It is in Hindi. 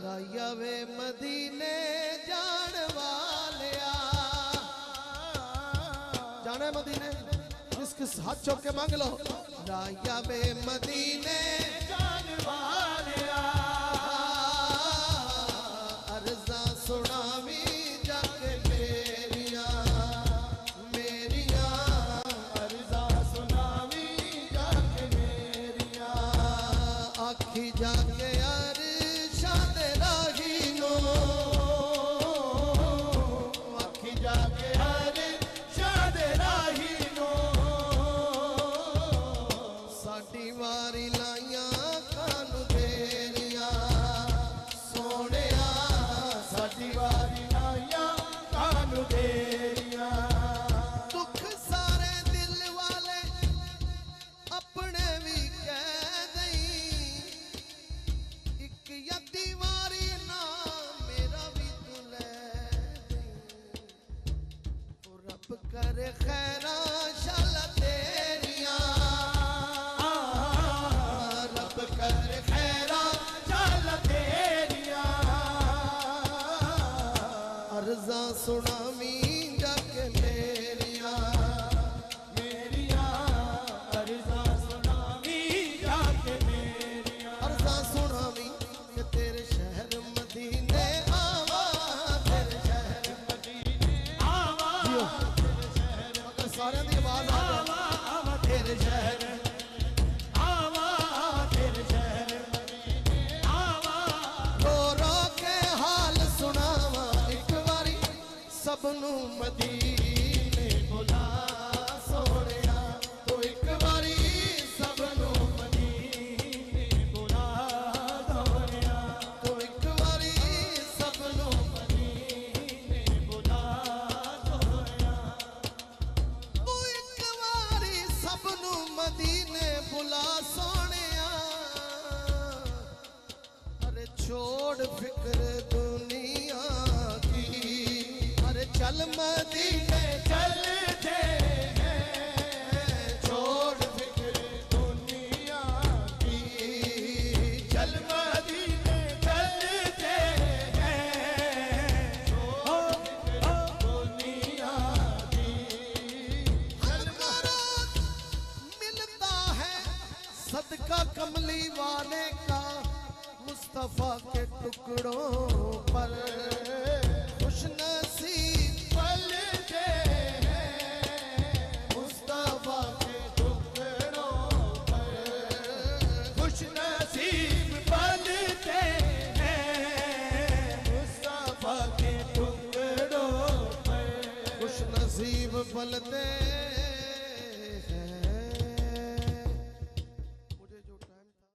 राया वे मदीने जान वालिया, जाने मदीने किस हाथ चौक के मांग लो। राया वे मदीने जान वालिया, अर्जा सुनावी जाके मेरिया मेरिया, अर्जा सुनावी जाके मेरिया, आखी जाके अरशा दे राही नो, आखी जाके अरशा दे राही नो, साडी वारी लाइया कानू तेरिया सोनिया, साडी वारी लाइया कानू तेरिया। दुख सारे दिल वाले अपने भी कह दई, एक यदी वारी ना मेरा भी तू ले दई, रब करे खैरा शाला तेरिया, रब करे खैरा शाला तेरिया, अर्जा सुनावी जाके मेरिया मेरिया, अर्जा सुनावी जाके मेरिया, अर्जा सुनावी कि तेरे शहर मदीने आवा, तेरे शहर मदीने आवा, तेरे शहर मगर सारे दी आवाज आवा, तेरे शहर आवा, तेरे शहर मदीने आवा, रो रो के हाल सुनावा एक बारी सबनू मदीने बुला सोनिया, तो एक बारी सबनू मदीने बुला सोनिया, तो एक बारी सबनू मदीने बुला सोनिया, तो एक बारी सबनू मदीने बुला सोनिया। अरे छोड़ फिक्र दुनिया की, अरे चल मदीने चलते हैं, छोड़ फिक्र दुनिया की, चल मदीने चलते हैं, छोड़ फिक्र दुनिया की। हर रोज मिलता है सदका कमली वाले का, मुस्तफा के टुकड़ों पर खुश नसीब पलते हैं, मुस्तफा के टुकड़ों पर खुश नसीब पलते हैं, मुस्तफा के टुकड़ों पर खुश नसीब पलते